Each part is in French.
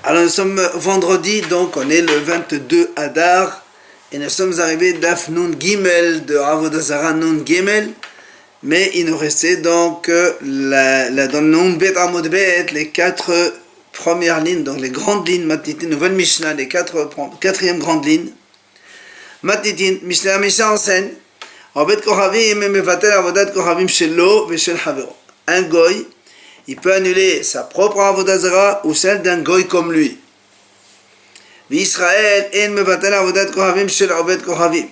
Alors nous sommes vendredi, donc on est le 22 Adar et nous sommes arrivés d'Af Nun Gimel de Avodah Zarah Nun Gimel, mais il nous restait donc dans Nun Bet Amud Bet les 4 premières lignes, donc les grandes lignes Matnitin, nouvelle Mishnah, les 4e grandes lignes. Matnitin, Mishnah enseigne Aved Kohavim Mevatel Avodat Kohavim Shelo Veshel Havero. Un goy, il peut annuler sa propre Avodah Zarah ou celle d'un goy comme lui. Israël en mevatel avodat kohavim shel aved kohavim.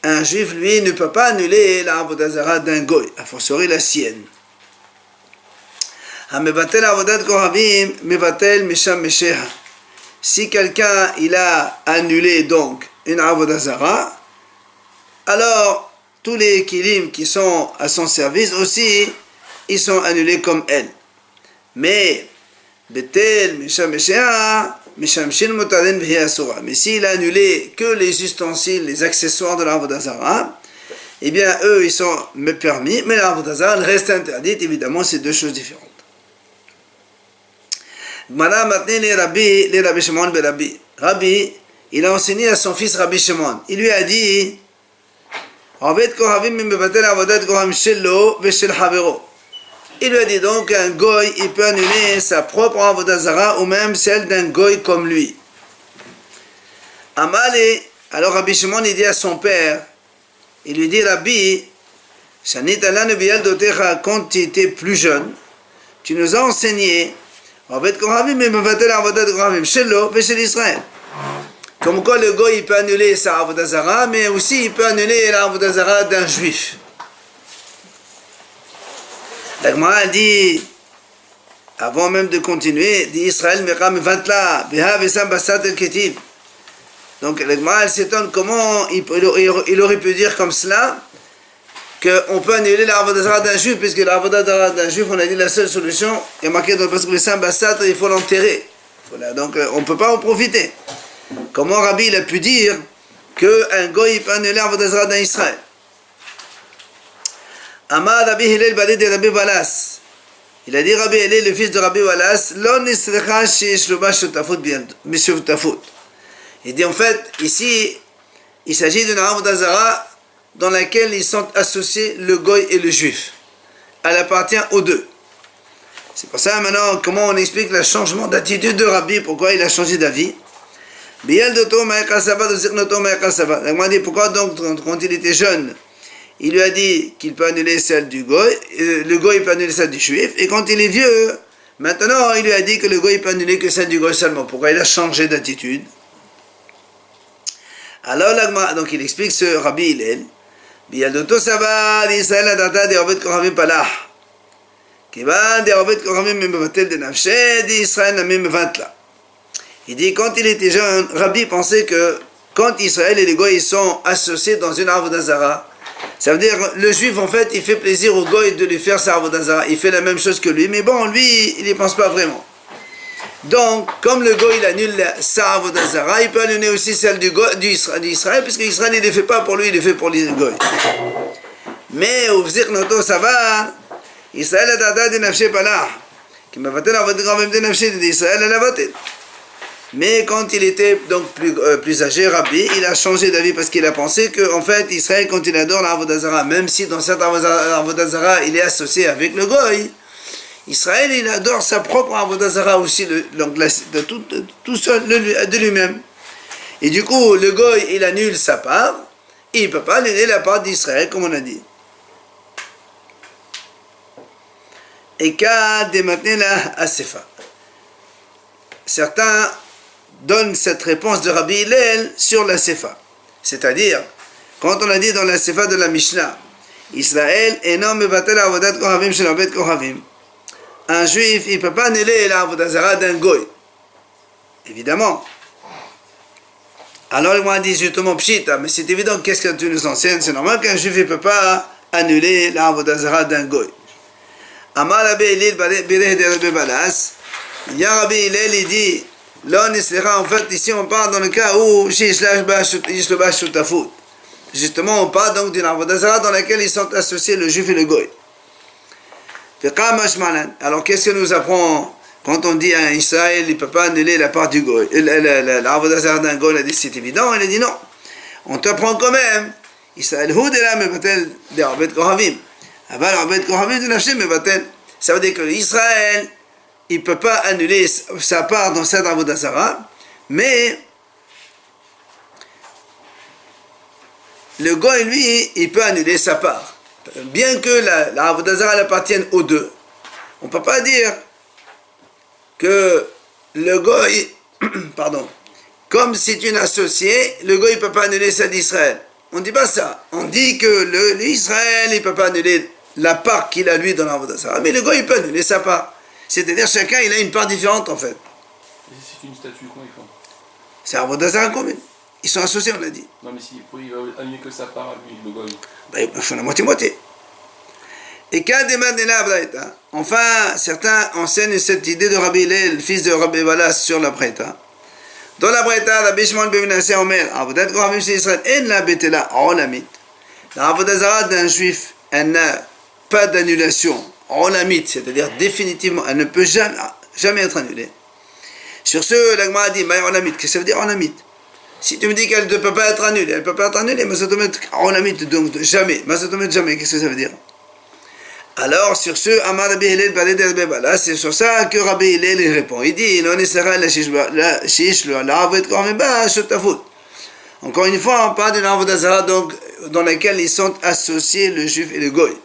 Un juif, lui, ne peut pas annuler la Avodah Zarah d'un goy, a fortiori la sienne. Ha mevatel avodat kohavim mevatel mesham mesheha. Si quelqu'un il a annulé donc une Avodah Zarah, alors tous les kilim qui sont à son service aussi, ils sont annulés comme elle. Mais betel mesham mesheha. Mais s'il a annulé que les ustensiles, les accessoires de l'Avodah Zarah, eh bien eux ils sont permis, mais l'Avodah Zarah reste interdite. Évidemment, c'est deux choses différentes. Rabbi, il a enseigné à son fils Rabbi Shimon. Il lui a dit il lui a dit donc un goy, il peut annuler sa propre Avodah Zarah ou même celle d'un goy comme lui. Amale, alors Rabbi Shimon il dit à son père, il lui dit Rabbi, quand tu étais plus jeune, tu nous as enseigné comme quoi le goy il peut annuler sa Avodah Zarah, mais aussi il peut annuler la Avodah Zarah d'un juif. La Gemara dit, avant même de continuer, dit Israël Mecham Vantla, Beha Vesam Basat El Ketiv. Donc la Gemara s'étonne comment il aurait pu dire comme cela qu'on peut annuler la Avodah Zarah d'un juif, puisque la Avodah Zarah d'un juif, on a dit la seule solution, il y a marqué dans le passage Vesam Basat, il faut l'enterrer. Donc on ne peut pas en profiter. Comment Rabbi il a pu dire qu'un goy peut annuler la Avodah Zarah d'un Israël? Amar Rabbi Hillel Badi de Rabbi Balas. Il a dit Rabbi Hillel, le fils de Rabbi Balas, Lo nisrecha sheyesh lo ba shutafut b'shutafut. Il dit en fait, ici, il s'agit d'une Avodah Zarah dans laquelle ils sont associés le goy et le juif. Elle appartient aux deux. C'est pour ça maintenant, comment on explique le changement d'attitude de Rabbi, pourquoi il a changé d'avis. Biyal doto ma'ekasava de ziknoto ma'ekasava. La Gemara dit pourquoi donc quand il était jeune, il lui a dit qu'il peut annuler celle du goy, le goy peut annuler celle du juif, et quand il est vieux, maintenant il lui a dit que le goy peut annuler que celle du goy seulement. Pourquoi il a changé d'attitude? Alors donc il explique ce Rabbi Hillel, Biyadoto Sava d'Israël Adata de Ovet Koravim Palah, Kivan de Ovet Koravim Mevatel de Nafshe d'Israël Namim Mevantla. Il dit quand il était jeune, Rabbi pensait que quand Israël et les goy sont associés dans une Avodah Zarah, ça veut dire, le juif, en fait, il fait plaisir au goy de lui faire sa Avodah Zarah. Il fait la même chose que lui, mais bon, lui, il n'y pense pas vraiment. Donc, comme le goy, il annule sa Avodah Zarah, il peut annuler aussi celle d'Israël, puisque Israël, il ne les fait pas pour lui, il les fait pour les goy. Mais, au Vzir Noto, ça va, Israël a dada de nafshe palah, qui m'a vaté la Avodah même de nafshe d'Israël, elle a vaté. Mais quand il était donc plus âgé, Rabbi, il a changé d'avis parce qu'il a pensé que en fait Israël, quand il adore la Avodah Zarah, même si dans cette Avodah Zarah il est associé avec le goy, Israël il adore sa propre Avodah Zarah aussi, tout seul de lui-même. Et du coup le goy il annule sa part, et il ne peut pas annuler la part d'Israël comme on a dit. Et qu'à démater la Asefa. Certains donne cette réponse de Rabbi Hillel sur la Sefa. C'est-à-dire, quand on a dit dans la Sefa de la Mishnah, Israël eno mevatel avodat kohavim shel aved kohavim. Un juif, il ne peut pas annuler la Avodah Zarah d'un goy. Évidemment. Alors, moi, dit justement pshita, mais c'est évident, qu'est-ce que tu nous enseignes? C'est normal qu'un juif ne peut pas annuler la Avodah Zarah d'un goy. Amar Rabbi Hillel bireh de Rabbi Balas. Il y a Rabbi Hillel, il dit, là, en fait, ici, on parle dans le cas où justement, on parle donc d'une Avodah Zarah dans laquelle ils sont associés le juif et le goy. Alors, qu'est-ce que nous apprend Quand on dit à Israël, il ne peut pas annuler la part du goy, l'Avodah Zarah d'un goy, il a dit c'est évident, il a dit non. On te prend quand même. Israël, Houdela mevatel de Arbet Kohavim. Aval Arbet Kohavim de Nafshim mevatel. Ça veut dire que Israël, il ne peut pas annuler sa part dans cette Avodah Zarah, mais le goy, lui, il peut annuler sa part. Bien que la Avodah Zarah appartienne aux deux, on ne peut pas dire que le goy, pardon, comme c'est une associée, le goy ne peut pas annuler celle d'Israël. On ne dit pas ça. On dit que l'Israël, il ne peut pas annuler la part qu'il a lui dans l'Avodah Zarah, mais le goy, il peut annuler sa part. C'est-à-dire chacun, il a une part différente en fait. Et si c'est une statue, comment ils font? C'est Avodah Zarah commune. Ils sont associés, on l'a dit. Non mais si, il va annuler que sa part à lui, le goy. Ben, il faut la moitié-moitié. Et enfin, certains enseignent cette idée de Rabbi Hillel, le fils de Rabbi Balas, sur la Breta. Dans la Breta, Rabbi Shimon ben Menasseh Omer, Avodat Kohavim chez Israël, en la betela olamit. La Avodah Zarah d'un juif, elle n'a pas d'annulation olamit, c'est-à-dire définitivement, elle ne peut jamais être annulée. Sur ce, la Gemara dit, Maï olamit, qu'est-ce que ça veut dire olamit? Si tu me dis qu'elle ne peut pas être annulée, elle ne peut pas être annulée, mais ça te met olamit, donc jamais. Mais ça te met jamais, qu'est-ce que ça veut dire? Alors, sur ce, Amar Rabbi Hillel parlait de Rabbi Balas, c'est sur ça que Rabbi Hillel répond. Il dit, non, encore une fois, on parle d'une Avodah Zarah dans laquelle ils sont associés, le juif et le goy.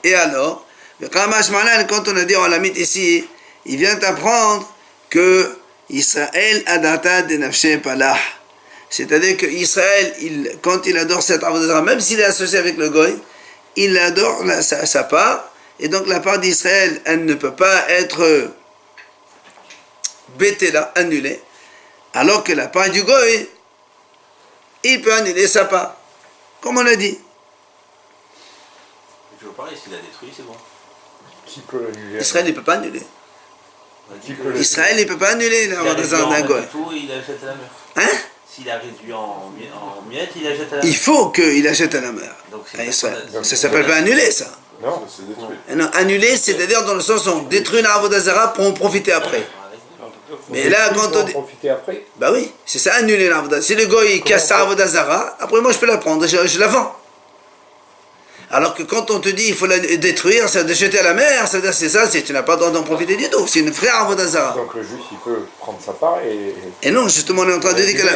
Et alors, quand on a dit Olamit ici, il vient apprendre que Israël adata de nafshe palah. C'est-à-dire que Israël, quand il adore cette Avodah Zarah, même s'il est associé avec le goy, il adore sa part, et donc la part d'Israël, elle ne peut pas être bétela, annulée, alors que la part du goy, il peut annuler sa part, comme on l'a dit. C'est toujours pareil, s'il a détruit, c'est bon. Qui peut l'annuler? Israël, il ne peut pas annuler. Israël, il ne peut pas annuler la Avodah Zarah d'un goy. Il la jette à la mer. Hein? S'il a réduit en miettes, il la jette à la mer. Il faut qu'il la jette à la mer. Donc, À Israël. Ça ne s'appelle pas annuler, ça. Non, C'est détruit. Non, annuler, c'est-à-dire dans le sens où on détruit la Avodah Zarah pour en profiter après. Mais là, quand on dit... profiter après. Bah oui, c'est ça, annuler la Avodah Zarah. Si le goy casse sa Avodah Zarah, après moi je peux la prendre, je la vends. Alors que quand on te dit il faut la détruire, ça veut dire jeter à la mer, ça veut dire c'est ça, tu n'as pas le droit d'en profiter du tout. C'est une vraie Avodah Zarah. Donc le juif, il peut prendre sa part Et non, justement, on est en train de dire que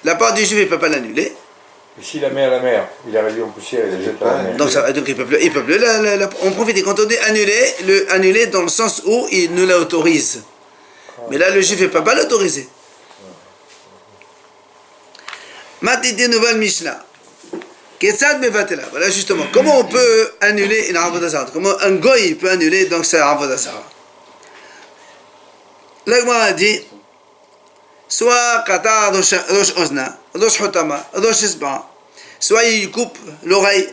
la part du juif, il ne peut pas l'annuler. Et s'il la met à la mer, il a réduit en poussière et il la jette à la mer. Donc il peut plus en profiter. Quand on dit annuler dans le sens où il nous l'autorise. Mais là, le juif ne peut pas l'autoriser. Matidi nouvelle Mishnah. Kessad mevatela. Voilà justement. Comment on peut annuler une Avodah Zarah? Comment un goy peut annuler donc sa Avodah Zarah? La Gemara a dit soit kata rosh ozna, rosh hotama, rosh isba, soit il coupe l'oreille,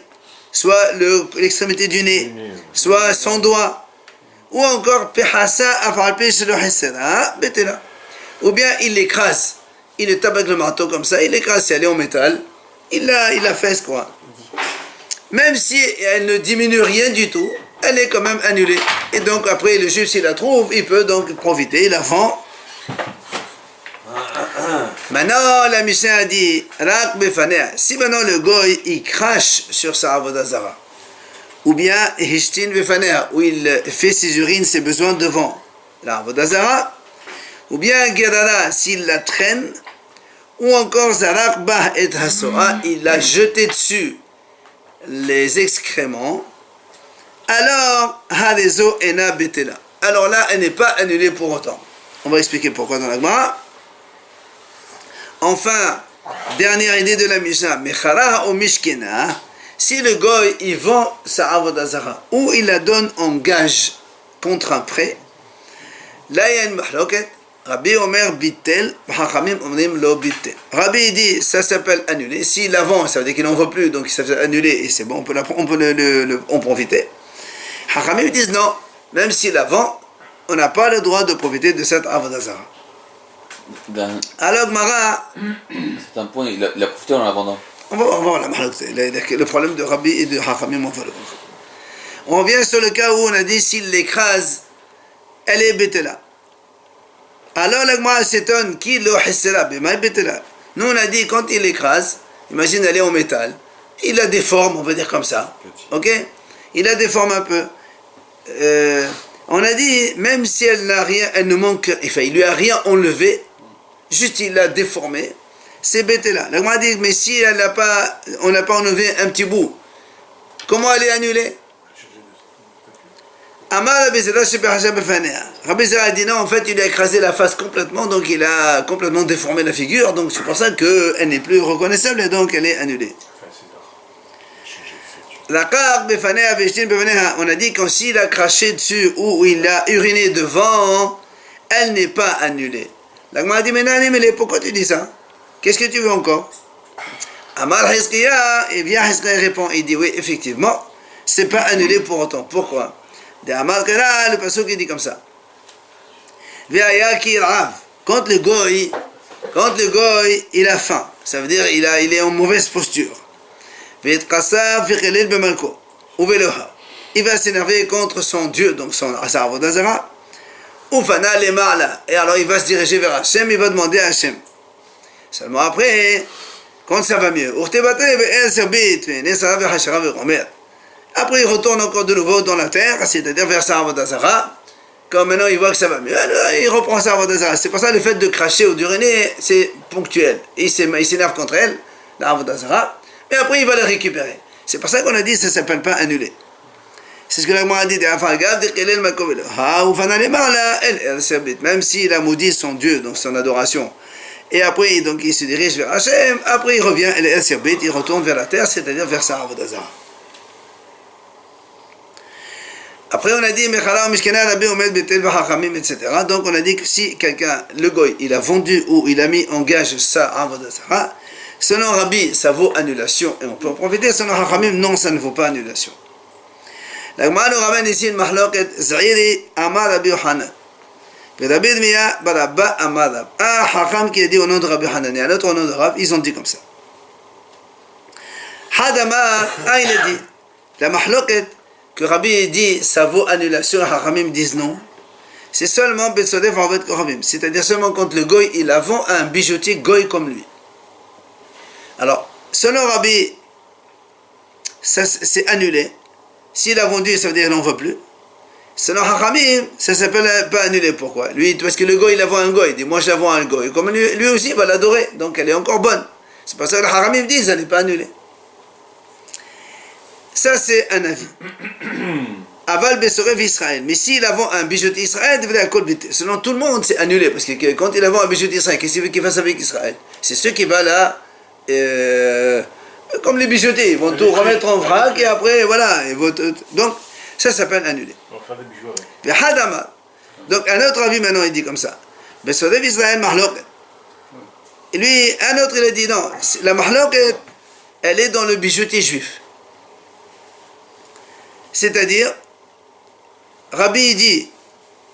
soit l'extrémité du nez, soit son doigt, ou encore pehasa afal pesh lo hissera, betela. Ou bien il l'écrase, il le tape avec le marteau comme ça, il l'écrase, si elle est en métal, il la fesse quoi. Même si elle ne diminue rien du tout, elle est quand même annulée. Et donc après le juif s'il la trouve, il peut donc profiter, il la vend. Maintenant la Mishnah a dit Rak befanea. Si maintenant le goy il crache sur sa Avodah Zarah, ou bien Hishtin befanea, où il fait ses urines, ses besoins devant la Avodah Zarah, ou bien Gerara s'il la traîne, ou encore Zarak bah et Hasoa, il a jeté dessus les excréments, alors Harezo ena betela. Alors là, elle n'est pas annulée pour autant. On va expliquer pourquoi dans la Gemara. Enfin, dernière idée de la Mishnah, Mechara ou Mishkena, si le goy il vend sa Avodah Zarah ou il la donne en gage contre un prêt, là il y a une mahloket. Rabbi Omer Bittel, Hachamim Omrim Lo Bittel. Rabbi dit ça s'appelle annuler. S'il la vend, ça veut dire qu'il n'en veut plus, donc ça s'appelle annuler et c'est bon, on peut en profiter. Hachamim disent non, même s'il la vend, on n'a pas le droit de profiter de cette Avodah Zarah. Alors Gmara, c'est un point, il a profité en la vendant. On va voir la mahloukte, le problème de Rabbi et de Hachamim, on va le voir. On revient sur le cas où on a dit s'il l'écrase elle est bétela. Alors la Gemara s'étonne, qui le hissera, bema bétela. Nous on a dit, quand il l'écrase, imagine elle est en métal, il la déforme, on va dire comme ça, ok? Il la déforme un peu. On a dit, même si elle n'a rien, elle ne manque, enfin, il lui a rien enlevé, juste il l'a déformé, c'est bétela. La Gemara dit, mais si elle n'a pas, on n'a pas enlevé un petit bout, comment elle est annulée? Amar Rabbi Zera Rabbi Zera a dit non, en fait il a écrasé la face complètement, donc il a complètement déformé la figure, donc c'est pour ça qu'elle n'est plus reconnaissable et donc elle est annulée. On a dit que s'il a craché dessus ou il a uriné devant, elle n'est pas annulée. La Gemara a dit mais pourquoi tu dis ça? Qu'est-ce que tu veux encore? Amar Hizkiya, et bien Hizkiya répond, il dit oui effectivement, c'est pas annulé pour autant. Pourquoi? De Amar Kara, le passage qui dit comme ça. Quand le goy, il a faim, ça veut dire il est en mauvaise posture. Il va s'énerver contre son Dieu, donc son Avodah Zara. Et alors il va se diriger vers Hachem, il va demander à Hachem. Seulement après, quand ça va mieux, après il retourne encore de nouveau dans la terre, c'est-à-dire vers sa Avodah Zara. Comme maintenant il voit que ça va mieux, alors il reprend sa Avodah Zara. C'est pour ça le fait de cracher ou d'uriner, c'est ponctuel. Il s'énerve contre elle, la Avodah Zara, mais après il va le récupérer. C'est pour ça qu'on a dit que ça ne s'appelle pas annulé. C'est ce que la Gemara a dit, même s'il a maudit son Dieu, donc son adoration, et après donc il se dirige vers Hachem, après il revient, il retourne vers la terre, c'est-à-dire vers sa Avodah Zara. Après on a dit, etc. Donc on a dit que si quelqu'un, le goy, il a vendu ou il a mis en gage sa Avodah Zara, selon Rabbi, ça vaut annulation, et on peut en profiter, selon Hachamim, non, ça ne vaut pas annulation. La Gemara nous ramène ici une mahloket, Zahiri, Amar Rabbi Yohanan. Puis Rabbi Dmiya, Barabba, Amar Rab. Un Hacham qui a dit au nom de Rabbi Yohanan et un autre au nom de Rab, ils ont dit comme ça. Hadamar, il a dit, la mahloket, que Rabbi dit ça vaut annulation, les Hachamim disent non, c'est seulement Betsodef en fait Koravim, c'est-à-dire seulement quand le goy il a vend un bijoutier goy comme lui. Alors, selon Rabbi, ça c'est annulé. S'il a vendu, ça veut dire qu'il n'en veut plus. Selon Hachamim, ça s'appelle pas annulé. Pourquoi? Lui, parce que le goy il a vendu un goy, il dit moi je la vends à un goy. Comme lui aussi il va l'adorer, donc elle est encore bonne. C'est pour ça que les Hachamim disent ça n'est pas annulé. Ça c'est un avis. Aval Besorev Israël. Mais s'il a vendu un bijoutier Israël, selon tout le monde, c'est annulé. Parce que quand il a vendu un bijoutier Israël, qu'est-ce qu'il veut qu'il fasse avec Israël? C'est ceux qui vont là, comme les bijoutiers, ils vont tout remettre en vrac et après, voilà. Donc, ça s'appelle annulé. On va faire des bijoux avec. Hadama. Donc, un autre avis maintenant, il dit comme ça. Besorev Israël Mahloket. Et lui, un autre, il a dit non, la Mahloket, elle est dans le bijoutier juif. C'est-à-dire, Rabbi dit,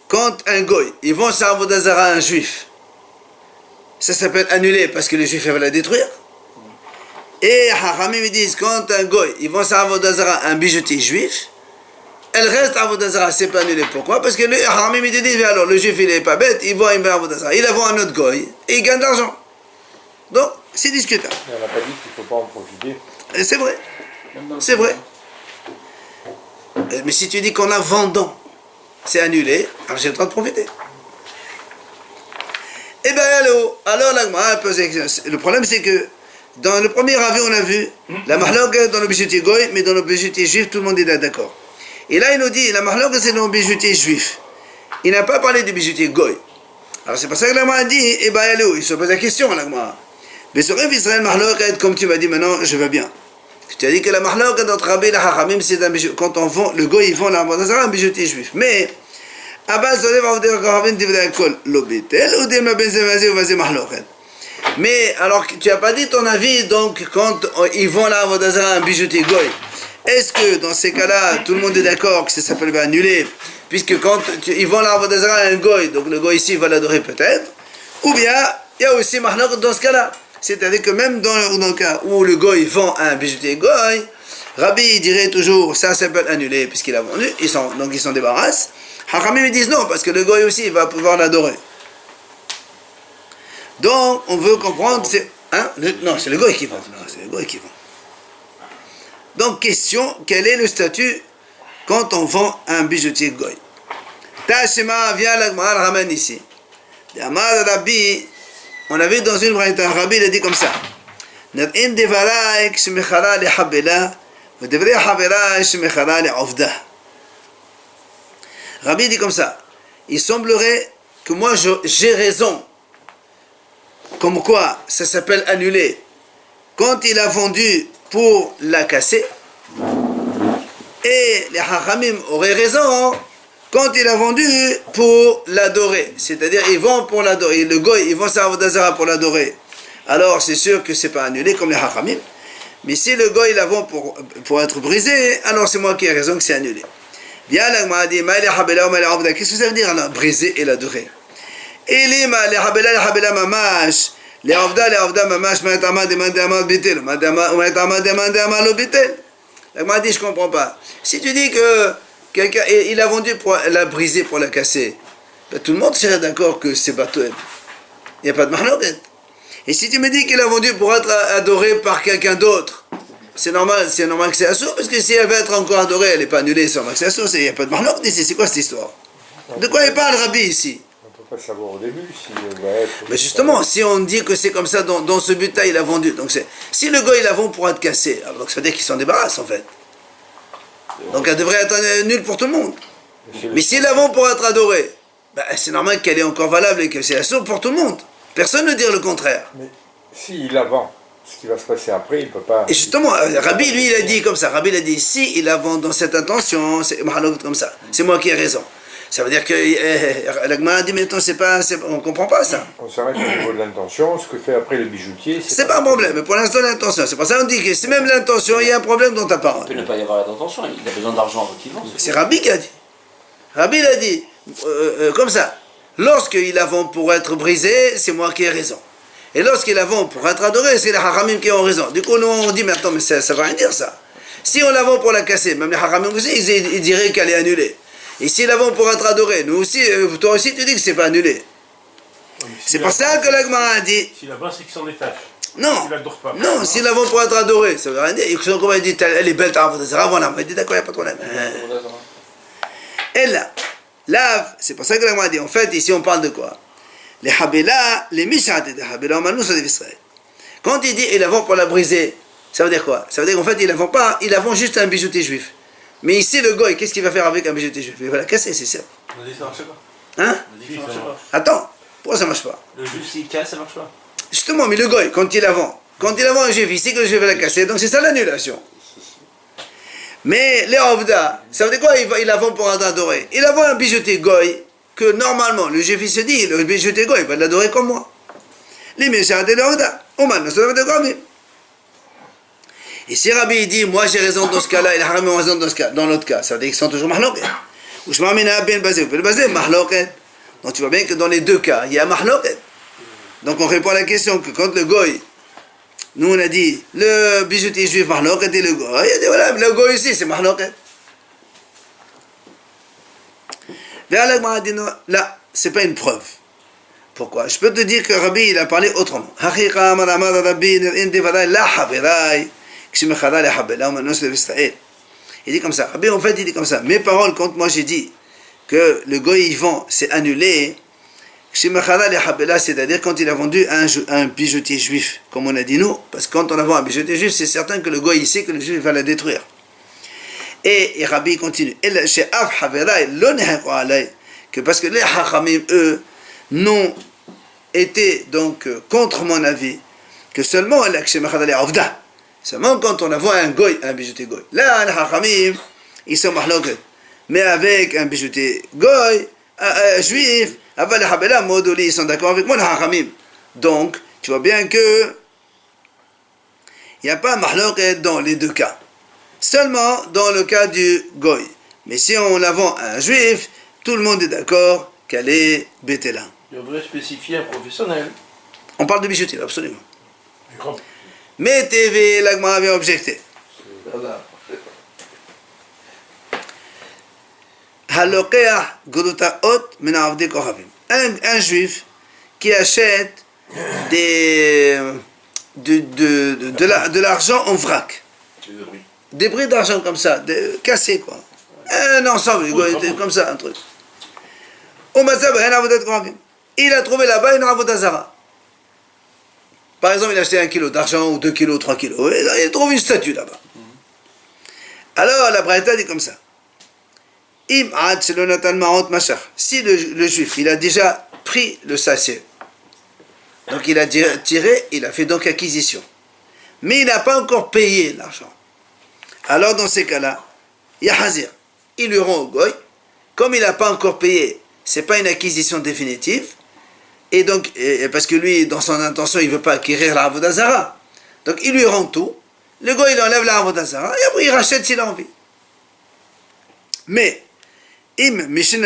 quand un goy, il vend sa Avodah Zara à un juif, ça s'appelle annulé parce que le juif va la détruire. Et Hachamim me disent, quand un goy, il vend sa Avodah Zara à un bijoutier juif, elle reste Avodah Zara, c'est pas annulé. Pourquoi? Parce que le Hachamim me disent, mais alors le juif il est pas bête, il vend une Avodah Zara, il la vend à un autre goy et il gagne de l'argent. Donc, c'est discutable. Mais on n'a pas dit qu'il ne faut pas en profiter. Et c'est vrai. C'est vrai. Mais si tu dis qu'on a vendant, c'est annulé, alors j'ai le droit de profiter. Eh bien alors le problème c'est que dans le premier avis on a vu la mahlok dans le bijoutier goy, mais dans le bijoutier juif tout le monde est d'accord. Et là il nous dit la mahlok c'est dans le bijoutier juif. Il n'a pas parlé du bijoutier goy. Alors c'est pour ça que l'Agma a dit, eh bien il se pose la question l'Agma. Mais sur Israël mahlok, comme tu m'as dit maintenant, je veux bien. Tu as dit que la mahlok entre Rabbi et la Hachamim, c'est un bijoutier. Quand on vend, le goy, il vend la Avodah Zara, un bijoutier juif. Mais, mais, alors, tu n'as pas dit ton avis, donc, quand ils vendent la Avodah Zara, un bijoutier goy, est-ce que, dans ces cas-là, tout le monde est d'accord que ça s'appelle pas annulé, puisque quand ils vendent la Avodah Zara à un goy, donc le goy ici va l'adorer peut-être, ou bien, il y a aussi mahlok dans ce cas-là. C'est-à-dire que même dans le cas où le goy vend un bijoutier goy, Rabbi dirait toujours ça s'appelle annulé puisqu'il a vendu, donc ils s'en débarrassent. Hachamim ils disent non, parce que le goy aussi il va pouvoir l'adorer. Donc on veut comprendre, non, c'est le goy qui vend. Non, c'est le goy qui vend. Donc question, quel est le statut quand on vend un bijoutier goy? Tashima vient l'Agmara le ramène ici. Amar Rabbi, on a vu dans une braïta, Rabbi il a dit comme ça. נראים דבריי כשמכרה לחבלה ודברי חבריי שמכרה לעובדה. Rabbi dit comme ça. Il semblerait que moi j'ai raison. Comme quoi ça s'appelle annuler. Quand il a vendu pour la casser. Et les Hachamim auraient raison quand il a vendu pour l'adorer. C'est-à-dire ils vont pour l'adorer. Le goy, ils vont sa vodazara pour l'adorer. Alors c'est sûr que c'est pas annulé comme les Hachamim. Mais si le goy la vend pour être brisé, alors c'est moi qui ai raison que c'est annulé. Bien l'agma dit, qu'est-ce que ça veut dire alors, briser et l'adorer? Et les habela mamash, les avda mamash, ma'atama demande amal bitel, ma'atama demande amal bitel. L'agma dit, je comprends pas. Si tu dis que quelqu'un, il a vendu pour la briser, pour la casser, ben, tout le monde serait d'accord que c'est bateau. Il n'y a pas de mahloket. Et si tu me dis qu'il a vendu pour être adoré par quelqu'un d'autre, c'est normal que c'est assourd, parce que si elle va être encore adorée, elle n'est pas annulée, c'est normal que c'est assourd, il n'y a pas de marloc ici, c'est quoi cette histoire? De quoi il parle Rabbi ici? On ne peut pas savoir au début si elle va être... Mais justement, si on dit que c'est comme ça, dans ce but-là, il a vendu, donc si le gars il la vend pour être cassé, alors ça veut dire qu'il s'en débarrasse en fait. Donc elle devrait être nulle pour tout le monde. Mais s'il la vend pour être adoré, ben, c'est normal qu'elle est encore valable et que c'est assourd pour tout le monde. Personne ne dit le contraire. Mais s'il la vend, ce qui va se passer après, il ne peut pas... Et justement, Rabbi, lui, il a dit comme ça. Rabbi, il a dit, si il la vend dans cette intention, c'est comme ça. C'est moi qui ai raison. Ça veut dire que l'Agma a dit, mais attends, on ne comprend pas ça. On s'arrête au niveau de l'intention, ce que fait après le bijoutier... C'est pas un problème, mais pour l'instant, l'intention. C'est pour ça qu'on dit que c'est même l'intention, il y a un problème dans ta parole. Il peut ne pas y avoir l'intention, il a besoin d'argent avant qu'il vende. C'est Rabbi qui a dit. Rabbi, il a dit, comme ça. Lorsqu'il la vend pour être brisé, c'est moi qui ai raison. Et lorsqu'il la vend pour être adoré, c'est les Hachamim qui ont raison. Du coup, nous, on dit, mais attends, mais ça ne veut rien dire, ça. Si on la vend pour la casser, même les Hachamim aussi, ils diraient qu'elle est annulée. Et si la vend pour être adoré, nous aussi, toi aussi, tu dis que c'est pas annulé. C'est pour ça que l'Agma a dit... Si la vend, c'est qu'il s'en détache. Non, Il l'adore pas. non, si la vend pour être adoré, ça veut rien dire. Il dit, elle est belle, il dit, d'accord, il n'y a pas de problème. Elle là, c'est pour ça que l'Agma a dit, en fait, ici on parle de quoi? Les Habela, les Mishat et les Habela, Manu sont des Israël. Quand il dit, il la vend pour la briser, ça veut dire quoi? Ça veut dire qu'en fait, il la vend pas, il la vend juste à un bijoutier juif. Mais ici, le goy, qu'est-ce qu'il va faire avec un bijoutier juif? Il va la casser, c'est sûr. On a dit que ça marchait pas. Hein? On a dit que ça marchait pas. Attends, pourquoi ça marche pas? Le juif, s'il casse, ça marche pas. Justement, mais le goy, quand il la vend un juif, il sait que le juif va la casser, donc c'est ça l'annulation. Mais les Ovda, ça veut dire quoi? Il la vend pour adorer. Il la vend un bijoutier goy, que normalement, le juif il se dit, le bijoutier goy, il va l'adorer comme moi. Les méchants de l'Ovda, au man, ça va être comme lui. Et si Rabbi dit, moi j'ai raison dans ce cas-là, et les Haramim ont raison dans l'autre cas, ça veut dire qu'ils sont toujours mahloket. Ou je m'amène à bien basé, ou le basé, mahloket. Donc tu vois bien que dans les deux cas, il y a mahloket. Donc on répond à la question que quand le goy, nous on a dit, le bijoutier juif mahloket et le goy, il a dit voilà, le goy ici c'est mahloket. Là, dit non, là, c'est pas une preuve. Pourquoi? Je peux te dire que Rabbi il a parlé autrement. Il dit comme ça. Rabbi en fait il dit comme ça. Mes paroles quand moi j'ai dit que le goy il vend, c'est annulé. C'est-à-dire quand il a vendu un bijoutier juif, comme on a dit nous, parce que quand on a vendu un bijoutier juif, c'est certain que le goy il sait que le juif va la détruire. Et Rabbi continue. Que parce que les Hachamim, eux, n'ont été donc contre mon avis, que seulement quand on a vendu un goy, un bijoutier goy. Là, les Hachamim, ils sont mahloket. Mais avec un bijoutier goy, juif, avant les Habela, Modoli, ils sont d'accord avec moi, les Hachamim. Donc, tu vois bien que il n'y a pas mahloket dans les deux cas. Seulement dans le cas du goy. Mais si on la vend à un juif, tout le monde est d'accord qu'elle est bétéla. Il devrait spécifier un professionnel. On parle de bijoutier, absolument. Du grand. Mais TV, l'Agma avait objecté. Halokeach Golutaot min Avdei Kochavim. Un juif qui achète de l'argent en vrac. Des bris d'argent comme ça, cassés quoi. Un ensemble, comme ça, un truc. Il a trouvé là-bas une avodah zara. Par exemple, il a acheté 1 kilo d'argent, ou 2 kilos, 3 kilos. Il trouve une statue là-bas. Alors, la Braïta dit comme ça. Si le juif, il a déjà pris le sachet, donc il a tiré, il a fait donc acquisition. Mais il n'a pas encore payé l'argent. Alors, dans ces cas-là, il y a hazir. Il lui rend au goy. Comme il n'a pas encore payé, ce n'est pas une acquisition définitive. Et donc, parce que lui, dans son intention, il ne veut pas acquérir la avodah zara. Donc, il lui rend tout. Le goy, il enlève la avodah zara. Et après, il rachète s'il a envie. Mais, mais s'il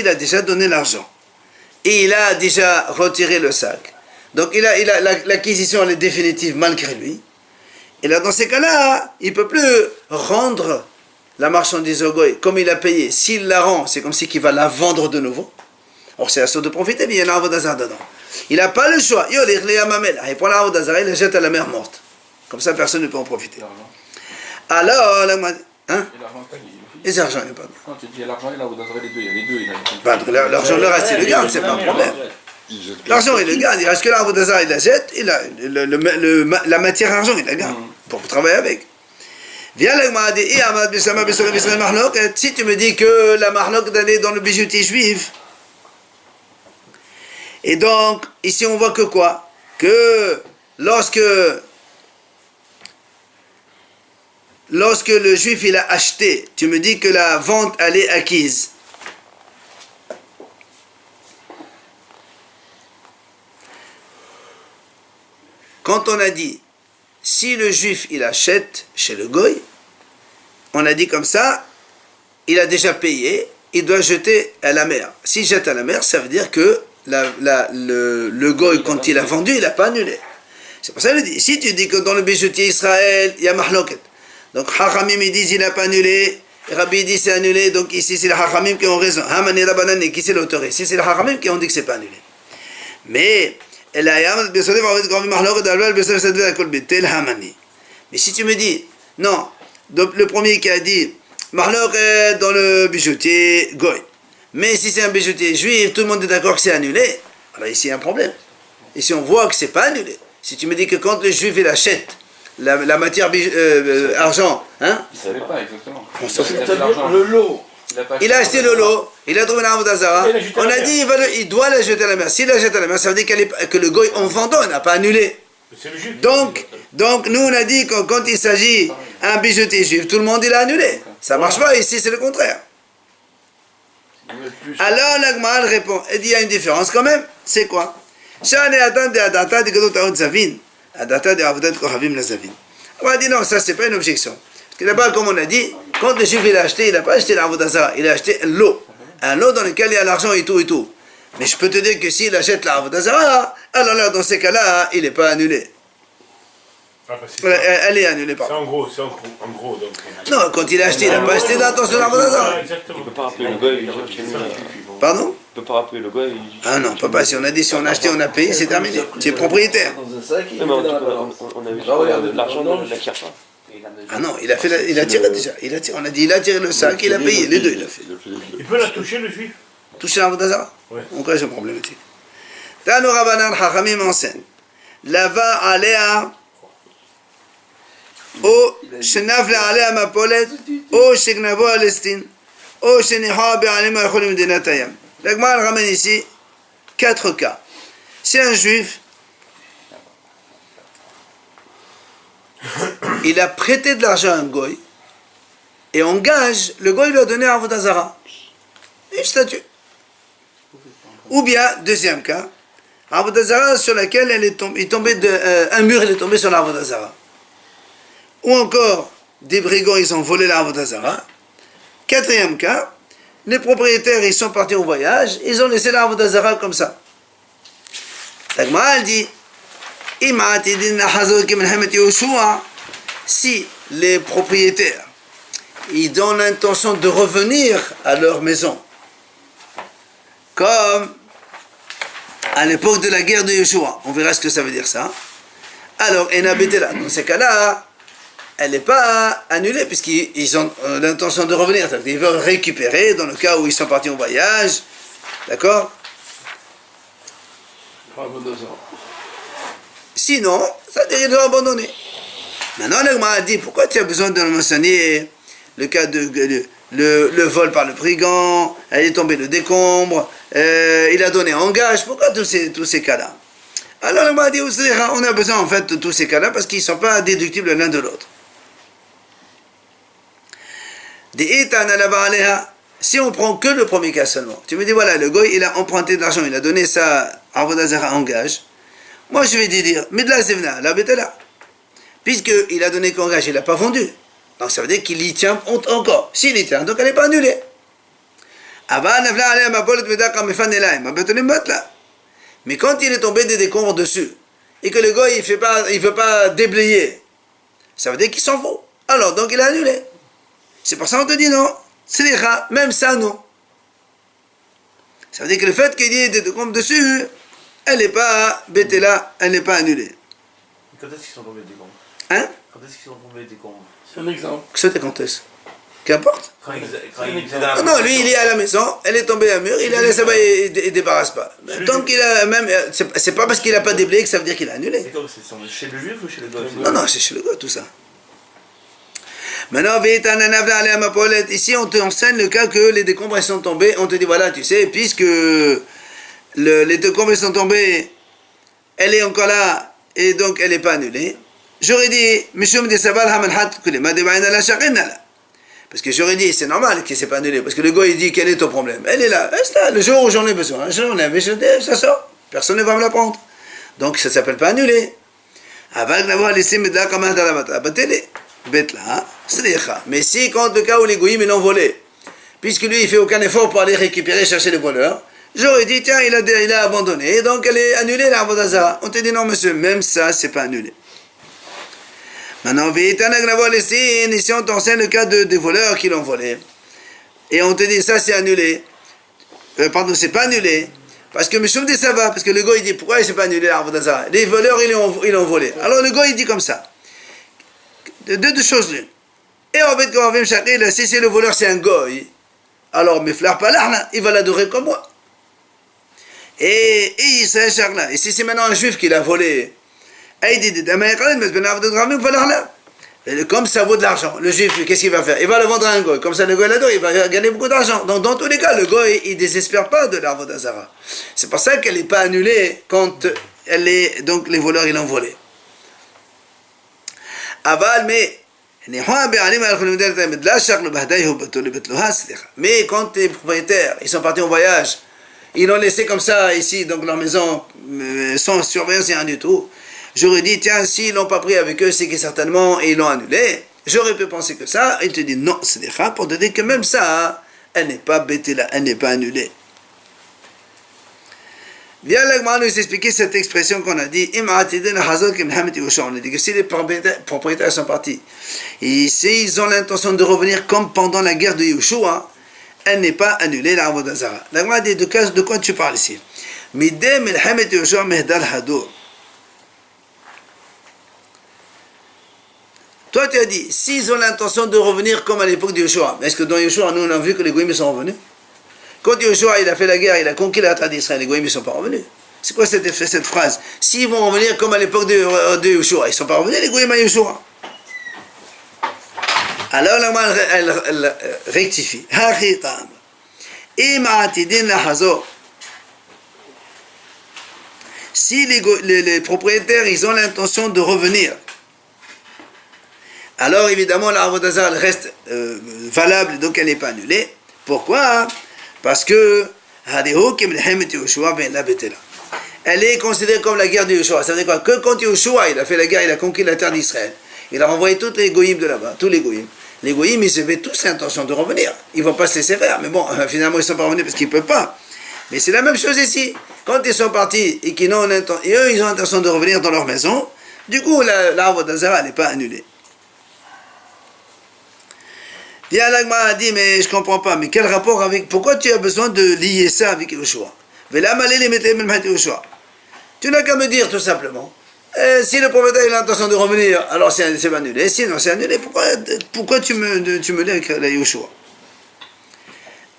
a déjà donné l'argent, et il a déjà retiré le sac, donc l'acquisition elle est définitive malgré lui, et là, dans ces cas-là, il ne peut plus rendre la marchandise au goy comme il a payé. S'il la rend, c'est comme si il va la vendre de nouveau. Or, c'est la sorte de profiter, mais il y a une avodah zara dedans. Il n'a pas le choix. Il prend la avodah zara, il la jette à la mer morte. Comme ça, personne ne peut en profiter. Alors, là, hein? Et l'argent, les argents, il n'y a pas de... Quand tu dis l'argent et la avodah zara, les deux, il y a les deux. L'argent, le reste, il le garde, c'est pas un problème. L'argent, il le garde, il reste que la avodah zara, il la jette, et la matière argent, il la garde, pour travailler avec. Viens là, si tu me dis que la marloque d'aller dans le bijoutier juif, et donc, ici on voit que quoi? Que lorsque le juif il a acheté, tu me dis que la vente elle est acquise. Quand on a dit, si le juif il achète chez le goy, on a dit comme ça, il a déjà payé, il doit jeter à la mer. S'il jette à la mer, ça veut dire que le goy, quand il a vendu, il n'a pas annulé. C'est pour ça qu'il dit, si tu dis que dans le bijoutier Israël, il y a mahloket, donc Hachamim ils disent il n'a pas annulé, Rabbi dit c'est annulé, donc ici c'est les Hachamim qui ont raison. Hamani Rabbanan, qui c'est l'auteur? Ici c'est les Hachamim qui ont dit que c'est pas annulé. Mais mais si tu me dis, non, donc le premier qui a dit, Mahlok est dans le bijoutier Goy, mais si c'est un bijoutier juif, tout le monde est d'accord que c'est annulé, alors ici il y a un problème. Ici on voit que c'est pas annulé. Si tu me dis que quand le juif il achète la matière argent, hein? Il ne savait pas exactement. On sait. C'est-à-dire le lot. Il a acheté le lot, il a trouvé l'avodah zara, on a dit il doit la jeter à la mer. S'il la jette à la mer, ça veut dire que le goy en vendant n'a pas annulé. Donc nous on a dit que quand il s'agit d'un bijoutier juif, tout le monde il a annulé. Ça marche pas, ici c'est le contraire. Alors l'Agma répond, il dit il y a une différence quand même, c'est quoi? On a dit non, ça c'est pas une objection. Parce que d'abord, comme on a dit, quand le juif il a acheté, il n'a pas acheté l'avodah zara, il a acheté un lot dans lequel il y a l'argent et tout et tout. Mais je peux te dire que s'il achète l'avodah zara, alors là, dans ces cas-là, il n'est pas annulé. Elle est annulée, C'est pardon. en gros, donc. Non, quand il a acheté, il n'a pas acheté d'intention l'avodah zara. Exactement. Il ne peut pas rappeler le goy. Pardon? Il ne peut pas rappeler le goy. Ah non, papa, si on a dit, si on a acheté, on a payé, c'est terminé. Tu es propriétaire. Non, mais on a vu que l'argent ne l'acquiert pas. Ah non, il a tiré déjà. On a dit, il a tiré le sac, il a payé. Les deux, il a fait. Il peut la toucher, le juif? Toucher l'avodah zara? Ouais. En quoi c'est problématique? Tano Rabbanan Chachamim enseigne. Lava alea או שנפלה עליה מפולת, או שגנבו הלסטין, או שניחו בעלים היכול למדינת הים. L'Agma ramène ici 4 cas. C'est un juif, il a prêté de l'argent à un goy, et en gage, le goy lui a donné un avodah zara, une statue. Ou bien, deuxième cas, avodah zara sur laquelle un mur est tombé sur l'avodah zara. Ou encore, des brigands, ils ont volé la avodah zara. Quatrième cas, les propriétaires, ils sont partis au voyage, ils ont laissé la avodah zara comme ça. L'Agma, elle dit, si les propriétaires, ils ont l'intention de revenir à leur maison. Comme à l'époque de la guerre de Yeshua. On verra ce que ça veut dire ça. Alors, Ena Betela, dans ces cas-là, elle n'est pas annulée puisqu'ils ont l'intention de revenir. Ils veulent récupérer dans le cas où ils sont partis en voyage. D'accord? Sinon, ça veut dire qu'ils doivent abandonner. Maintenant, l'Agma a dit, pourquoi tu as besoin de mentionner le cas de le vol par le brigand, elle est tombée le décombre, il a donné en gage, pourquoi tous ces cas-là? Alors l'Agma a dit, on a besoin en fait de tous ces cas-là parce qu'ils ne sont pas déductibles l'un de l'autre. Si on prend que le premier cas seulement, tu me dis, voilà, le goy, il a emprunté de l'argent, il a donné ça à Avodah Zara en gage, moi je vais te dire, mais de la zevna, la bête est là. Puisqu'il a donné qu'en gage, il n'a pas vendu. Donc ça veut dire qu'il y tient encore. S'il y tient, donc elle n'est pas annulée. Mais quand il est tombé des décombres dessus, et que le gars il ne veut pas déblayer, ça veut dire qu'il s'en fout. Alors donc il est annulé. C'est pour ça qu'on te dit non. Slicha, même ça non. Ça veut dire que le fait qu'il y ait des décombres dessus, elle n'est pas bétela, elle n'est pas annulée. Quand est-ce qu'ils sont tombés des décombres? Hein? Quand est-ce qu'ils sont tombés des décombres? C'est un exemple. C'était quand est-ce? Qu'importe. Quand ils étaient dans la Non, lui il est à la maison, elle est tombée à mur, il a laissé là-bas et il ne débarrasse pas. Tant qu'il a même. C'est pas parce qu'il n'a pas déblayé que ça veut dire qu'il a annulé. C'est comme c'est chez le juif ou chez le goy? Non, c'est chez le gars tout ça. Maintenant, ici on te enseigne le cas que les décombres sont tombés, on te dit voilà, tu sais, puisque les décombres sont tombés, elle est encore là et donc elle n'est pas annulée. J'aurais dit, parce que j'aurais dit, c'est normal qu'il ne s'est pas annulé, parce que le gars il dit, quel est ton problème? Elle est là, le jour où j'en ai besoin, j'en ai, mais ça sort, personne ne va me la prendre. Donc ça ne s'appelle pas annulé. Mais si, quand le cas où les goïms l'ont volé, puisque lui il fait aucun effort pour aller récupérer, chercher les voleurs, j'aurais dit, tiens, il a abandonné, donc elle est annulée la Avodah Zara. On te dit, non monsieur, même ça, c'est pas annulé. Maintenant, ici on t'enseigne le cas des voleurs qui l'ont volé. Et on te dit, ça c'est annulé. Pardon, c'est pas annulé. Parce que Mishum dit ça va, parce que le gars il dit, pourquoi il s'est pas annulé la Avodah Zara? Les voleurs, ils l'ont volé. Alors le gars il dit comme ça. Deux choses l'une. Et en fait, quand on vient si c'est le voleur, c'est un goy, alors Meflar Palar, il va l'adorer comme moi. Et si c'est maintenant un juif qui l'a volé, comme ça vaut de l'argent, le juif, qu'est-ce qu'il va faire? Il va le vendre à un goy. Comme ça, le goy l'adore, il va gagner beaucoup d'argent. Donc, dans tous les cas, le goy, il ne désespère pas de l'Avodah Zara. C'est pour ça qu'elle n'est pas annulée quand donc les voleurs, ils l'ont volé. Mais quand les propriétaires ils sont partis en voyage, ils l'ont laissé comme ça ici, donc leur maison, sans surveillance et rien du tout, j'aurais dit, tiens, s'ils l'ont pas pris avec eux, c'est que certainement ils l'ont annulé. J'aurais pu penser que ça. Il te dit non, c'est des rats pour te dire que même ça, elle n'est pas bêtée là, elle n'est pas annulée. Viens là, nous expliquer cette expression qu'on a dit. On a dit que si les propriétaires sont partis, et s'ils ont l'intention de revenir comme pendant la guerre de Yeshua, elle n'est pas annulée, la Avodah Zara. La Gemara dit de quoi tu parles ici? Toi tu as dit, s'ils ont l'intention de revenir comme à l'époque de Yeshua, est-ce que dans Yeshua, nous on a vu que les Goïms sont revenus? Quand Yeshua il a fait la guerre, il a conquis la terre d'Israël, les Goïms ne sont pas revenus. C'est quoi cette phrase? S'ils vont revenir comme à l'époque de Yeshua, ils ne sont pas revenus, les Goïms à Yeshua. Alors la elle rectifie. Si les propriétaires ils ont l'intention de revenir, alors évidemment la Avodah Zara reste valable, donc elle n'est pas annulée. Pourquoi? Parce que elle est considérée comme la guerre de Yeshua. Ça veut dire quoi? Que quand Yeshua il a fait la guerre, il a conquis la terre d'Israël, il a renvoyé tous les goïms de là-bas, tous les goïms. Les goïms, ils avaient tous l'intention de revenir. Ils ne vont pas se laisser faire. Mais bon, finalement, ils ne sont pas revenus parce qu'ils ne peuvent pas. Mais c'est la même chose ici. Quand ils sont partis et qu'ils ont et eux, ils ont l'intention de revenir dans leur maison, du coup, la Avodah Zara n'est pas annulée. Viens l'agma a dit, mais je comprends pas, mais quel rapport avec, pourquoi tu as besoin de lier ça avec Yoshua? Tu n'as qu'à me dire tout simplement. Si le prophète a l'intention de revenir, alors c'est annulé. Sinon c'est annulé. Pourquoi tu me lis avec la Yoshua?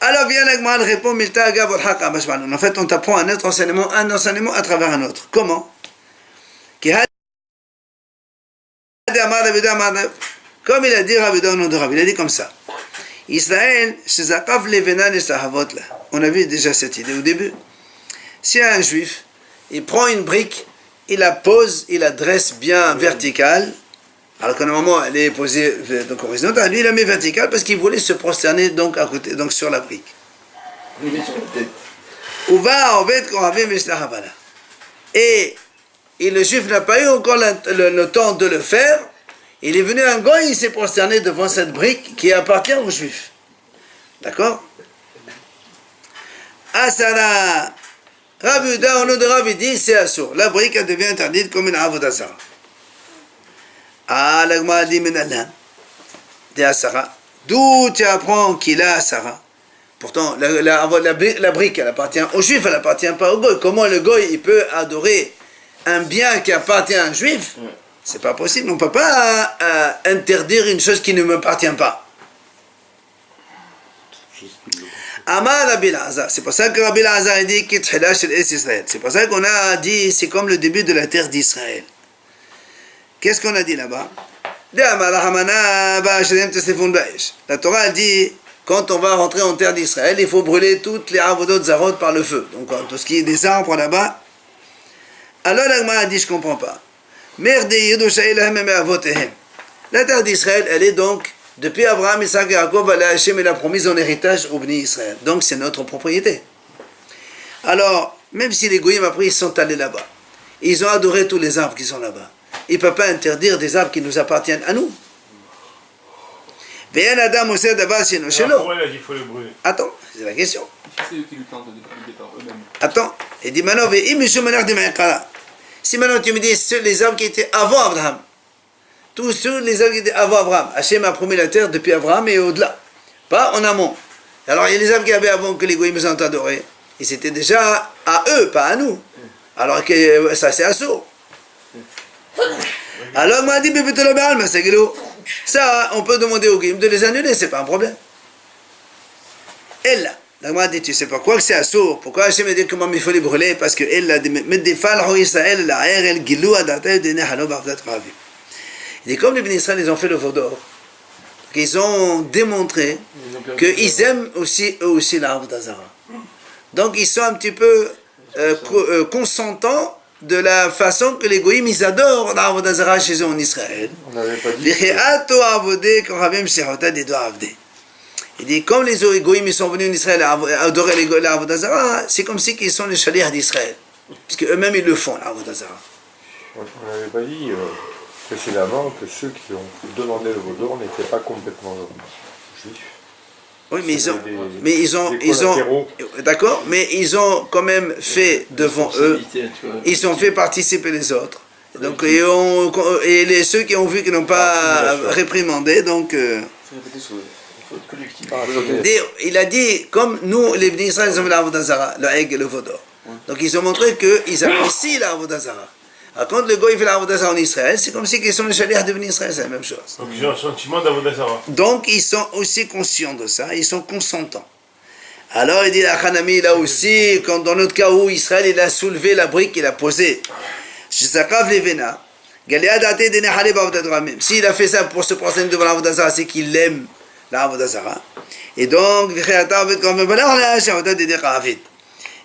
Alors viens l'agma répond, en fait on t'apprend un autre enseignement à travers un autre. Comment? Comme il a dit Rabbi Yehuda au nom de Rabbi, il a dit comme ça. Israël, on a vu déjà cette idée au début. Si un juif, il prend une brique, il la pose, il la dresse bien verticale, alors qu'à un moment elle est posée donc horizontale, lui il la met verticale parce qu'il voulait se prosterner donc à côté, donc sur la brique. Et le juif n'a pas eu encore le temps de le faire. Il est venu un goy, il s'est prosterné devant cette brique qui appartient aux juifs. D'accord? Asara. Rabbi Yehuda, au nom de Rabbi, dit c'est assour. La brique elle devient interdite comme une avodah zara. Ah, l'agma dit minallah. Dit Asara. D'où tu apprends qu'il a Asara? Pourtant, la brique, elle appartient aux juifs, elle appartient pas au goy. Comment le goy, il peut adorer un bien qui appartient à un juif? C'est pas possible. On ne peut pas interdire une chose qui ne m'appartient pas. Amar Rabbi Elazar. C'est pour ça que Rabbi Elazar a dit c'est pour ça qu'on a dit c'est comme le début de la terre d'Israël. Qu'est-ce qu'on a dit là-bas? La Torah dit quand on va rentrer en terre d'Israël, il faut brûler toutes les avodot zarot par le feu. Donc tout ce qui est des arbres là-bas. Alors l'Agma a dit je ne comprends pas. La terre d'Israël, elle est donc, depuis Abraham, Isaac et Jacob, Hachem l'a promise en héritage au Bnei Israël. Donc c'est notre propriété. Alors, même si les goyim après ils sont allés là-bas, ils ont adoré tous les arbres qui sont là-bas. Ils ne peuvent pas interdire des arbres qui nous appartiennent à nous. Pourquoi il a dit qu'il faut le brûler? Attends, c'est la question. C'est eux qui lui plantent le départ eux-mêmes. Attends, il dit maintenant, si maintenant tu me dis les arbres qui étaient avant Abraham, tous les arbres qui étaient avant Abraham, Hachem a promis la terre depuis Abraham et au-delà, pas en amont. Alors il y a les arbres qui avaient avant que les goyim ont adoré, et c'était déjà à eux, pas à nous. Alors que ça c'est assourd. Alors il m'a dit, ça on peut demander aux goyim de les annuler, c'est pas un problème. Et là, l'agma dit, tu sais pas quoi que c'est assourd. Pourquoi Hachem a dit comment il faut les brûler? Parce que elle a dit, il dit, comme les Bnei Israël, ils ont fait le veau d'or, ils ont démontré qu'ils aiment aussi, eux aussi, l'arbre d'Azara. Donc ils sont un petit peu consentants de la façon que les goyim, ils adorent l'arbre d'Azara chez eux en Israël. On n'avait pas dit. Il dit, comme les goyim ils sont venus en Israël à adorer l'arbre d'Azara, c'est comme si ils sont les chaliers d'Israël. Puisque eux-mêmes ils le font, l'arbre d'Azara. On n'avait pas dit précédemment que ceux qui ont demandé le veau d'or n'étaient pas complètement juifs. Oui, mais ils ont, d'accord, mais ils ont quand même fait devant eux, ils ont fait participer les autres. Donc, et ceux qui ont vu qu'ils n'ont pas réprimandé, donc... Il a dit, comme nous, les Bnei Israël, ils ont vu l'arbre d'Azara, le Heg et le veau d'or. Donc ils ont montré qu'ils apprécient l'arbre d'Azara. Alors quand le goy fait l'arbre d'Azara en Israël, c'est comme si ils sont les chaliers de Bnei Israël, c'est la même chose. Donc ils ont un sentiment d'Avodazara. Donc ils sont aussi conscients de ça, ils sont consentants. Alors il dit, la Hanami, là aussi, quand dans notre cas où Israël, il a soulevé la brique, il a posé. S'il a fait ça pour se prosterner devant l'arbre d'Azara, c'est qu'il aime l'arbre d'Azara. Et donc,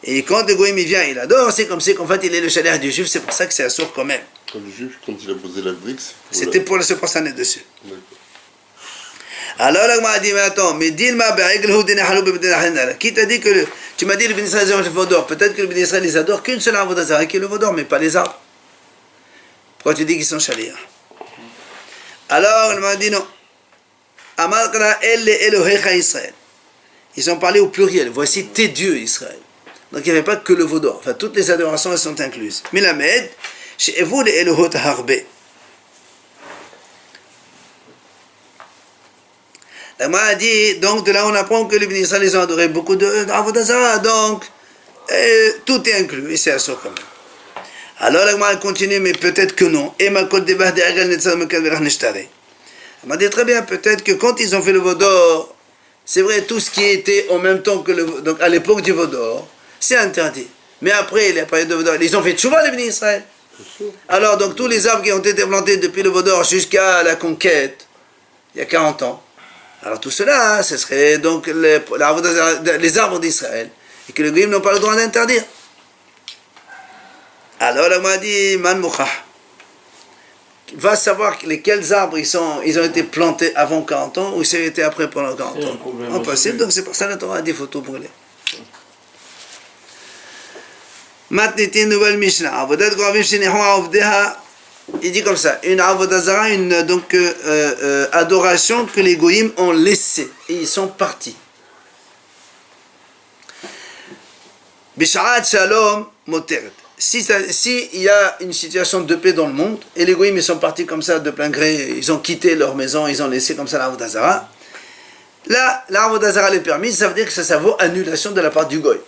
et quand le goïm vient, il adore, c'est comme si qu'en fait il est le chalier du juif, c'est pour ça que c'est assourd quand même. Quand le juif, quand il a posé la brique, c'était pour se prosterner dessus. D'accord. Alors là, m'a dit, mais attends, mais dis-moi, qui t'a dit que tu m'as dit le Bnei Israël, ils ont le veau d'or. Peut-être que le Bnei Israël, ils adorent qu'une seule arbre d'Azara, qui est le veau d'or, mais pas les arbres. Pourquoi tu dis qu'ils sont chaliers? Alors, il m'a dit non. Ils ont parlé au pluriel. Voici tes dieux, Israël. Donc il n'y avait pas que le veau d'or. Enfin, toutes les adorations elles sont incluses. Milamed, chez vous les Elohot Harbe. La Gemara a dit, donc de là on apprend que les Bnei Israël ils ont adoré beaucoup d'Avodah Zarah, donc tout est inclus, et c'est assour quand même. Alors la Gemara continue, mais peut-être que non. Et ma côte débat de Agal Netzar Mekad Velach Neshtare. Elle m'a dit très bien, peut-être que quand ils ont fait le Vaudor, c'est vrai, tout ce qui était en même temps que donc à l'époque du Vaudor, c'est interdit. Mais après, les périodes de Vaudor, ils ont fait tchouva les Bnei Israël. Alors, donc tous les arbres qui ont été plantés depuis le Vaudor jusqu'à la conquête, il y a 40 ans, alors tout cela, ce serait donc les arbres d'Israël, et que les Goïms n'ont pas le droit d'interdire. Alors, là, on m'a dit, Man Mouchah, va savoir lesquels arbres ils ont été plantés avant 40 ans ou ils ont été après pendant 40 ans. Impossible, donc c'est pour ça que la Torah a des photos brûlées. Maintenant, une nouvelle Mishnah. Il dit comme ça, une Avodah Zarah, une donc, adoration que les Goïms ont laissée et ils sont partis. Bisha'at Shalom Moteret. Si il y a une situation de paix dans le monde, et les Goïms ils sont partis comme ça de plein gré, ils ont quitté leur maison, ils ont laissé comme ça l'Avodah Zarah, là, l'Avodah Zarah est permise, ça veut dire que ça vaut annulation de la part du Goï.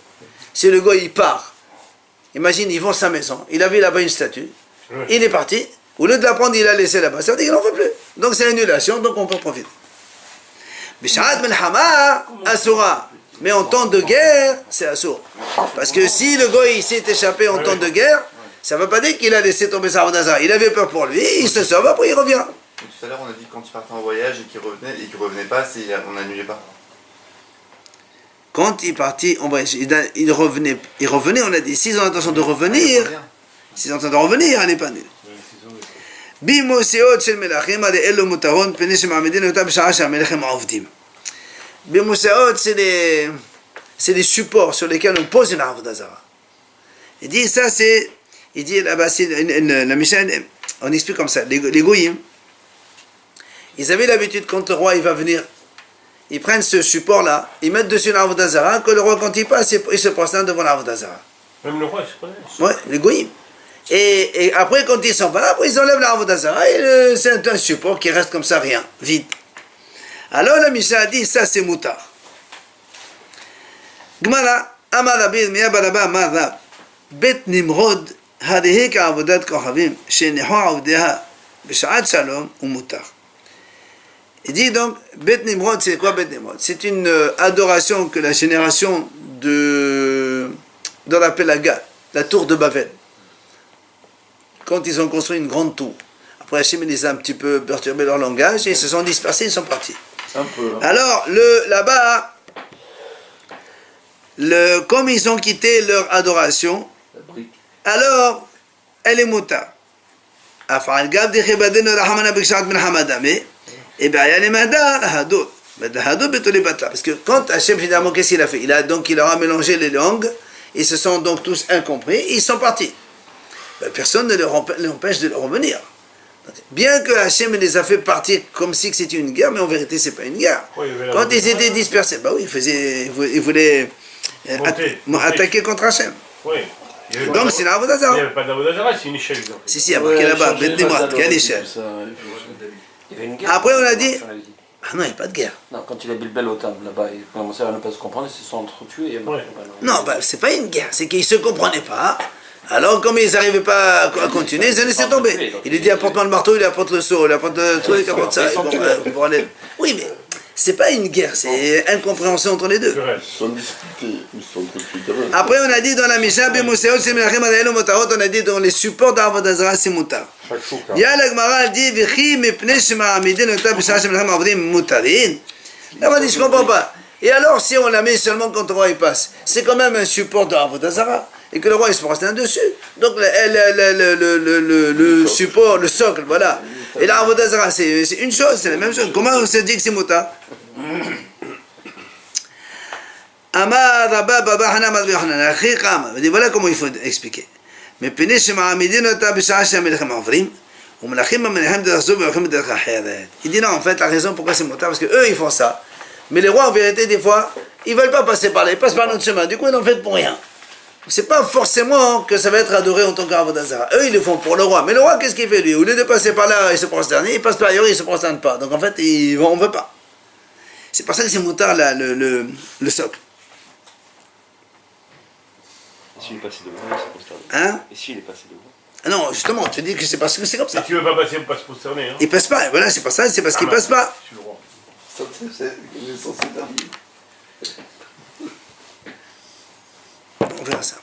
Si le Goï il part, imagine, il vend sa maison, il avait là-bas une statue, il est parti, au lieu de la prendre, il l'a laissé là-bas, ça veut dire qu'il n'en veut plus. Donc c'est annulation, donc on peut profiter. Bisharat Melhama Asura. Mais en temps de guerre, c'est assourd. Parce que si le goy s'est échappé en temps de guerre, ça ne veut pas dire qu'il a laissé tomber sa Avodah Zarah. Il avait peur pour lui, il se sauve, après il revient. Tout à l'heure, on a dit que quand il partait en voyage et qu'il revenait pas, on n'annulait pas. Quand il partit en voyage, il revenait, on a dit, s'ils ont l'intention de revenir, s'ils ont l'intention de revenir, elle n'est pas nulle. Bimoseot shel melachim ade elo mutaron pene shema'amedin otam b'shara she'amelachim avdim. Bimoseot, c'est les supports sur lesquels on pose une Avodah Zarah. Il dit ça, il dit là-bas, la Mishnah, on explique comme ça, les Goïms, ils avaient l'habitude quand le roi il va venir, ils prennent ce support-là, ils mettent dessus l'Avodah Zarah, que le roi quand il passe, il se prosterne devant l'Avodah Zarah. Même le roi, c'est pas Ouais, les Goïms. Et après, quand ils s'en vont, après ils enlèvent l'Avodah Zarah, et c'est un support qui reste comme ça, rien, vide. Alors la Mishnah a dit, ça c'est moutar. Gmara, Amar Rabbi Yirmiyah bar Abba Amar Rab, Bet Nimrod, hadihi ka'avodat kochavim, shenehu avdeha, b'sha'at shalom, ou moutar. Il dit donc, Bet Nimrod, c'est quoi Bet Nimrod? C'est une adoration que la génération dans la Pélaga, la tour de Babel, quand ils ont construit une grande tour, après Hachem les a un petit peu perturbé leur langage, et ils se sont dispersés, ils sont partis. Un peu. Hein. Alors, là-bas, comme ils ont quitté leur adoration, alors, elle est mouta. Et bien, il y a les madar, parce que quand Hachem, finalement, qu'est-ce qu'il a fait? Il leur a mélangé les langues, ils se sont donc tous incompris, ils sont partis. Ben, personne ne leur empêche de revenir. Bien que Hachem les a fait partir comme si c'était une guerre, mais en vérité, c'est pas une guerre. Quand ils étaient dispersés, bah oui, ils voulaient attaquer contre Hachem. Oui. Donc c'est l'Avodah Zarah. Il n'y avait pas d'Avodah Zarah, c'est une échelle. Si, il y a marqué là-bas, Bet Nimrod, quelle échelle. Il y avait une guerre. Après, on a dit, ah non, il n'y a pas de guerre. Non, quand il a Bilbel au table là-bas, ils commençaient à ne pas se comprendre, ils se sont entretués. Non, bah, c'est pas une guerre, c'est qu'ils ne se comprenaient pas. Alors, comme ils n'arrivaient pas à continuer, ils ont laissé tomber. Il lui dit apporte-moi le marteau, il apporte le seau, il apporte le truc, il apporte ça. Oui, mais c'est pas une guerre, c'est incompréhension entre les deux. Ils sont disputés, ils sont disputés. Après, on a dit dans la Mishnah, on a dit dans les supports d'Avodah Zarah, c'est moutar. Il y a la Gemara, elle dit Vichi mipnei shema'amidin otam b'shara she'melachim avdim mutarin. Là, on a dit, je comprends pas. Et alors, si on la met seulement quand le roi il passe, c'est quand même un support d'Avodah Zarah. Et que le roi il se prosterne dessus. Donc le support, le socle, voilà. Et l'Avodah Zarah, c'est une chose, c'est la même chose. Comment on se dit que c'est moutar? Amar Rabba Baba Hanan Amar Yochanan, Achi Kama. Voilà comment il faut expliquer. Mais pene shema'amidin otam b'shara she'melachim avdim, u'melachim ha'menachem derech ve'melachim derech acheret. Il dit non, en fait, la raison pourquoi c'est moutar, parce que eux ils font ça. Mais les rois, en vérité, des fois, ils veulent pas passer par là, ils passent par notre chemin. Du coup, ils n'en font pour rien. C'est pas forcément que ça va être adoré en tant qu'Avodah Zarah. Eux, ils le font pour le roi. Mais le roi, qu'est-ce qu'il fait, lui? Au lieu de passer par là, il se prosterne. Il passe par ailleurs, il se prosterne pas. Donc, en fait, on veut pas. C'est pour ça que c'est moutard le socle. Et s'il est passé devant, il s'est consterné. Hein? Et s'il est passé devant? Ah non, justement, tu dis que c'est parce que c'est comme Si ça. tu veux pas passer, on passe concerné. Hein. Il passe pas, voilà, c'est pour ça, c'est parce qu'il passe pas. Je suis le roi. Ça, c'est censé terminer. On verra ça.